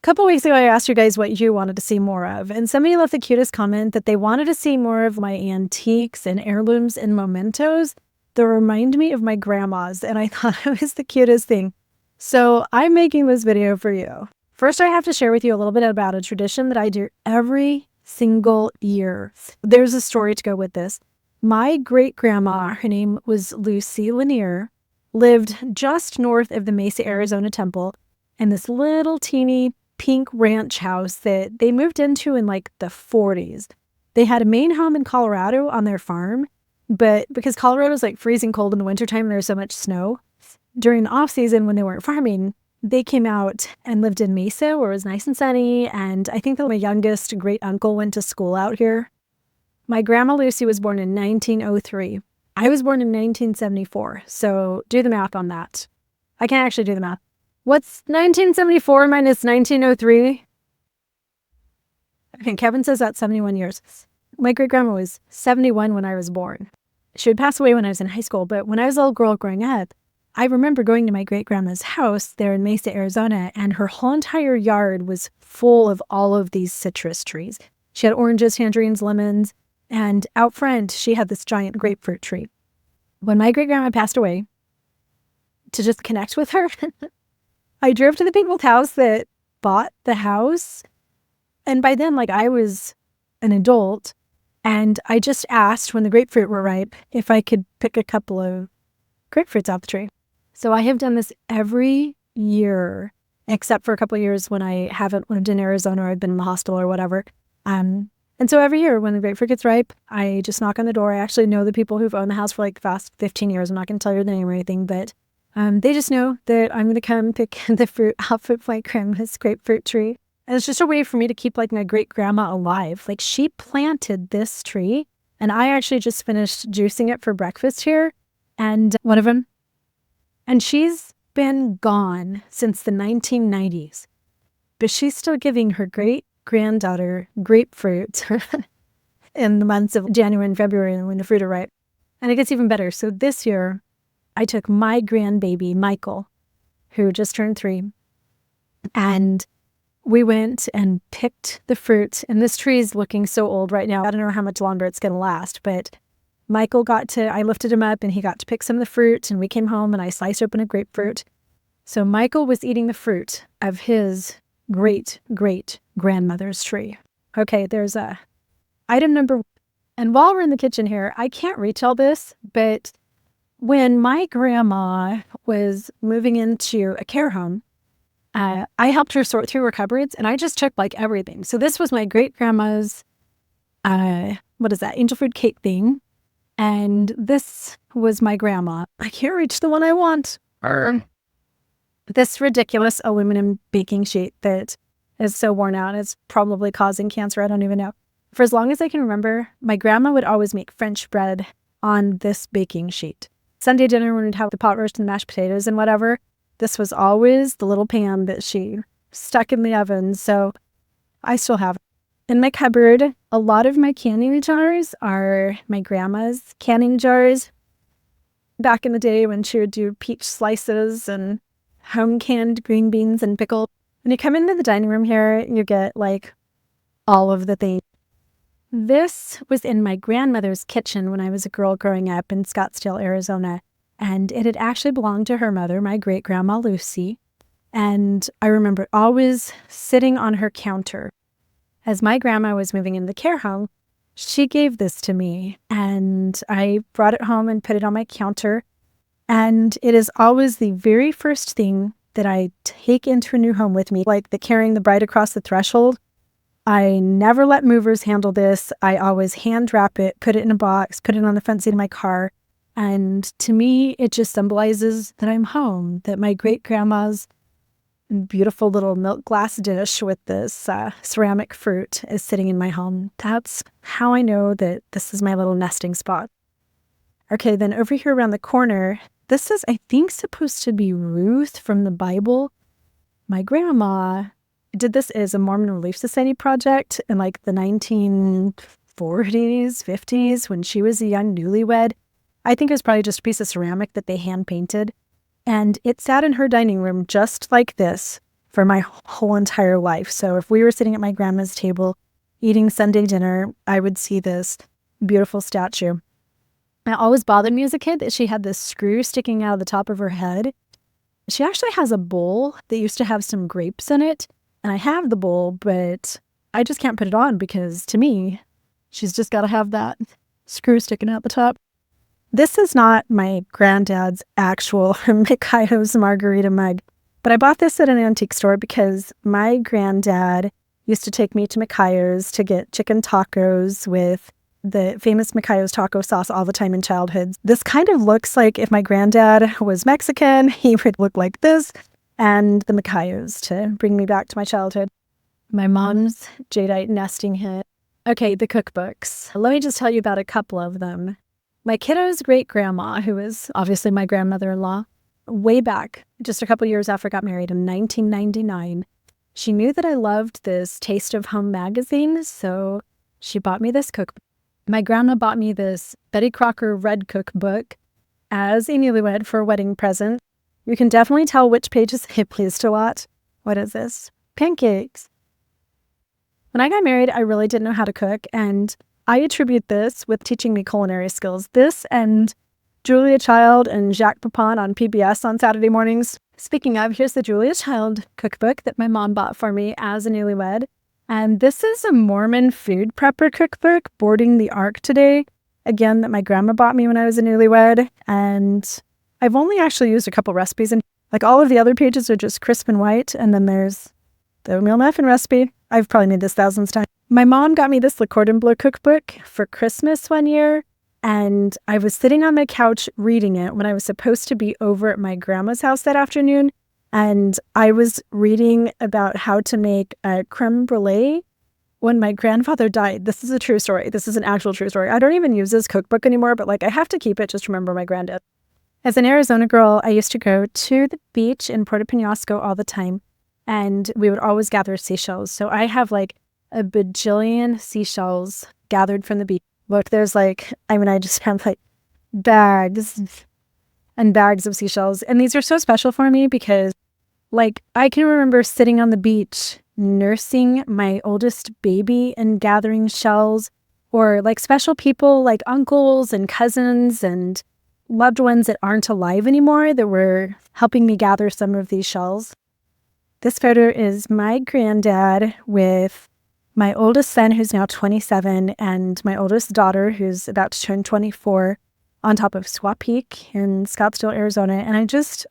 couple weeks ago, I asked you guys what you wanted to see more of, and somebody left the cutest comment that they wanted to see more of my antiques and heirlooms and mementos that remind me of my grandma's, and I thought it was the cutest thing. So I'm making this video for you. First, I have to share with you a little bit about a tradition that I do every single year. There's a story to go with this. My great-grandma, her name was Lucy Lanier, lived just north of the Mesa, Arizona temple in this little teeny pink ranch house that they moved into in like the 40s. They had a main home in Colorado on their farm, but because Colorado's like freezing cold in the wintertime and there's so much snow, during the off season when they weren't farming, they came out and lived in Mesa where it was nice and sunny. And I think that my youngest great uncle went to school out here. My grandma Lucy was born in 1903. I was born in 1974. So do the math on that. I can't actually do the math. What's 1974 minus 1903? Okay, Kevin says that's 71 years. My great-grandma was 71 when I was born. She would pass away when I was in high school, but when I was a little girl growing up, I remember going to my great-grandma's house there in Mesa, Arizona, and her whole entire yard was full of all of these citrus trees. She had oranges, tangerines, lemons, and out front, she had this giant grapefruit tree. When my great-grandma passed away, to just connect with her, I drove to the people's house that bought the house. And by then, like, I was an adult. And I just asked when the grapefruit were ripe if I could pick a couple of grapefruits off the tree. So I have done this every year, except for a couple of years when I haven't lived in Arizona or I've been in the hospital or whatever. And so every year when the grapefruit gets ripe, I just knock on the door. I actually know the people who've owned the house for like the past 15 years. I'm not going to tell you their name or anything, but they just know that I'm going to come pick the fruit off of my grandma's grapefruit tree. And it's just a way for me to keep like my great grandma alive. Like she planted this tree and I actually just finished juicing it for breakfast here. And one of them, and she's been gone since the 1990s, but she's still giving her great granddaughter grapefruit in the months of January and February when the fruit are ripe. And it gets even better. So this year, I took my grandbaby, Michael, who just turned 3, and we went and picked the fruit. And this tree is looking so old right now. I don't know how much longer it's going to last, but Michael I lifted him up and he got to pick some of the fruit, and we came home and I sliced open a grapefruit. So Michael was eating the fruit of his great-great-grandmother's tree. Okay, there's item number 1. And while we're in the kitchen here, I can't retell this, but when my grandma was moving into a care home, I helped her sort through her cupboards, and I just took like everything. So this was my great-grandma's, angel food cake thing. And this was my grandma. I can't reach the one I want. This ridiculous aluminum baking sheet that is so worn out. It's probably causing cancer. I don't even know. For as long as I can remember, my grandma would always make French bread on this baking sheet. Sunday dinner, when we'd have the pot roast and mashed potatoes and whatever, this was always the little pan that she stuck in the oven. So I still have it. In my cupboard, a lot of my canning jars are my grandma's canning jars. Back in the day when she would do peach slices and home canned green beans and pickles. When you come into the dining room here, you get like all of the things. This was in my grandmother's kitchen when I was a girl growing up in Scottsdale, Arizona. And it had actually belonged to her mother, my great-grandma Lucy. And I remember always sitting on her counter. As my grandma was moving into the care home, she gave this to me, and I brought it home and put it on my counter. And it is always the very first thing that I take into a new home with me, like the carrying the bride across the threshold. I never let movers handle this. I always hand wrap it, put it in a box, put it on the front seat of my car. And to me, it just symbolizes that I'm home, that my great-grandma's beautiful little milk glass dish with this ceramic fruit is sitting in my home. That's how I know that this is my little nesting spot. Okay, then over here around the corner, this is, I think, supposed to be Ruth from the Bible. My grandma did this as a Mormon Relief Society project in like the 1940s, 50s, when she was a young newlywed. I think it was probably just a piece of ceramic that they hand painted. And it sat in her dining room just like this for my whole entire life. So if we were sitting at my grandma's table eating Sunday dinner, I would see this beautiful statue. It always bothered me as a kid that she had this screw sticking out of the top of her head. She actually has a bowl that used to have some grapes in it, and I have the bowl, but I just can't put it on because, to me, she's just got to have that screw sticking out the top. This is not my granddad's actual Mikhaio's margarita mug, but I bought this at an antique store because my granddad used to take me to Mikhaio's to get chicken tacos with the famous Mikhaio's taco sauce all the time in childhood. This kind of looks like if my granddad was Mexican, he would look like this, and the Mikhaio's to bring me back to my childhood. My mom's jadeite nesting hit. Okay, the cookbooks. Let me just tell you about a couple of them. My kiddo's great-grandma, who is obviously my grandmother-in-law, way back, just a couple years after I got married in 1999, she knew that I loved this Taste of Home magazine, so she bought me this cookbook. My grandma bought me this Betty Crocker Red Cookbook as a newlywed for a wedding present. You can definitely tell which pages I pleased a lot. What is this? Pancakes. When I got married, I really didn't know how to cook, and I attribute this with teaching me culinary skills. This and Julia Child and Jacques Pepin on PBS on Saturday mornings. Speaking of, here's the Julia Child cookbook that my mom bought for me as a newlywed. And this is a Mormon food prepper cookbook, Boarding the Ark Today, again, that my grandma bought me when I was a newlywed. And I've only actually used a couple recipes, and like all of the other pages are just crisp and white. And then there's the oatmeal muffin recipe. I've probably made this thousands of times. My mom got me this Le Cordon Bleu cookbook for Christmas one year, and I was sitting on my couch reading it when I was supposed to be over at my grandma's house that afternoon. And I was reading about how to make a creme brulee when my grandfather died. This is a true story. This is an actual true story. I don't even use this cookbook anymore, but like I have to keep it just to remember my granddad. As an Arizona girl, I used to go to the beach in Puerto Penasco all the time, and we would always gather seashells. So I have like a bajillion seashells gathered from the beach. Look, there's like, I just have like bags and bags of seashells. And these are so special for me because like, I can remember sitting on the beach, nursing my oldest baby and gathering shells, or like special people like uncles and cousins and loved ones that aren't alive anymore that were helping me gather some of these shells. This photo is my granddad with my oldest son, who's now 27, and my oldest daughter, who's about to turn 24, on top of Squaw Peak in Scottsdale, Arizona. And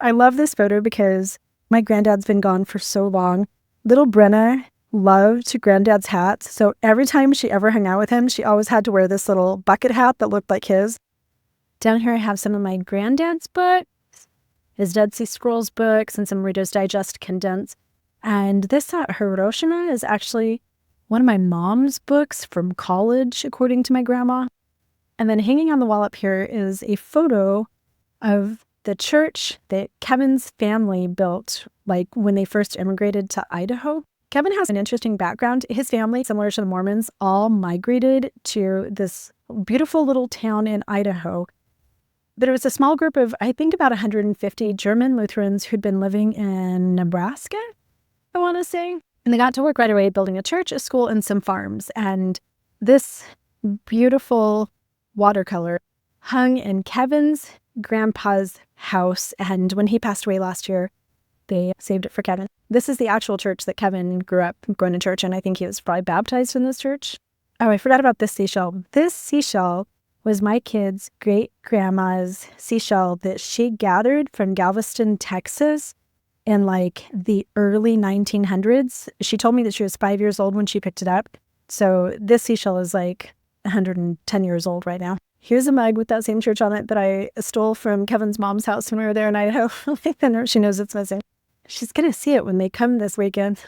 I love this photo because my granddad's been gone for so long. Little Brenna loved granddad's hats, so every time she ever hung out with him, she always had to wear this little bucket hat that looked like his. Down here I have some of my granddad's books, his Dead Sea Scrolls books, and some Reader's Digest condensed. And this Hiroshima is actually one of my mom's books from college, according to my grandma. And then hanging on the wall up here is a photo of the church that Kevin's family built, like when they first immigrated to Idaho. Kevin has an interesting background. His family, similar to the Mormons, all migrated to this beautiful little town in Idaho. But it was a small group of, I think, about 150 German Lutherans who'd been living in Nebraska, I want to say. And they got to work right away building a church, a school, and some farms. And this beautiful watercolor hung in Kevin's grandpa's house, and when he passed away last year, they saved it for Kevin. This is the actual church that Kevin grew up going to church in. I think he was probably baptized in this church. Oh, I forgot about this seashell. This seashell was my kid's great-grandma's seashell that she gathered from Galveston, Texas in like the early 1900s. She told me that she was 5 years old when she picked it up. So this seashell is like 110 years old right now. Here's a mug with that same church on it that I stole from Kevin's mom's house when we were there in Idaho. She knows it's missing. She's going to see it when they come this weekend.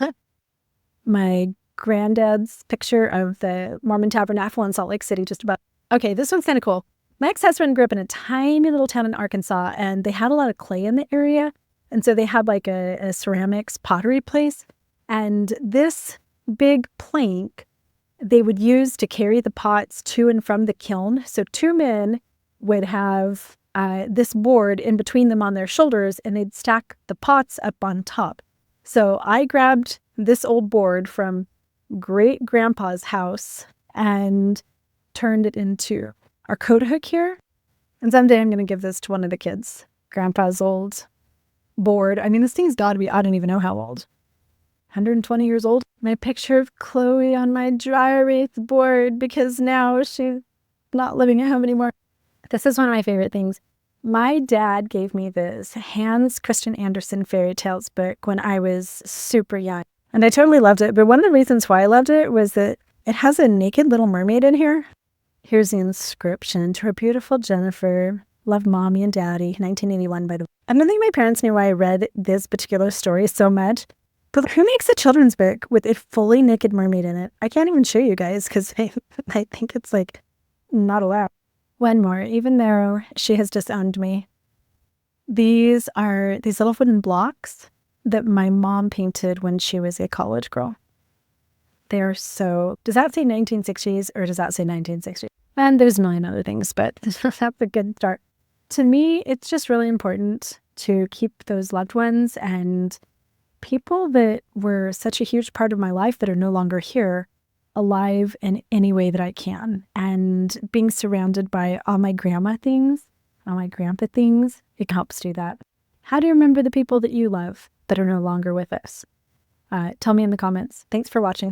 My granddad's picture of the Mormon Tabernacle in Salt Lake City, just about. Okay, this one's kind of cool. My ex-husband grew up in a tiny little town in Arkansas, and they had a lot of clay in the area. And so they had like a ceramics pottery place. And this big plank they would use to carry the pots to and from the kiln. So two men would have this board in between them on their shoulders, and they'd stack the pots up on top. So I grabbed this old board from great grandpa's house and turned it into our coat hook here. And someday I'm going to give this to one of the kids. Grandpa's old board. I mean, this thing's got to be, I don't even know how old. 120 years old. My picture of Chloe on my dry erase board because now she's not living at home anymore. This is one of my favorite things. My dad gave me this Hans Christian Andersen fairy tales book when I was super young. And I totally loved it. But one of the reasons why I loved it was that it has a naked little mermaid in here. Here's the inscription: to her beautiful Jennifer, love mommy and daddy, 1981 by the way. I don't think my parents knew why I read this particular story so much. But who makes a children's book with a fully naked mermaid in it? I can't even show you guys because I think it's like not allowed. One more, even though she has disowned me. These are these little wooden blocks that my mom painted when she was a college girl. They are so, does that say 1960s or does that say 1960s? And there's a million other things, but that's a good start. To me, it's just really important to keep those loved ones and people that were such a huge part of my life that are no longer here alive in any way that I can. And being surrounded by all my grandma things, all my grandpa things, it helps do that. How do you remember the people that you love that are no longer with us? Tell me in the comments. Thanks for watching.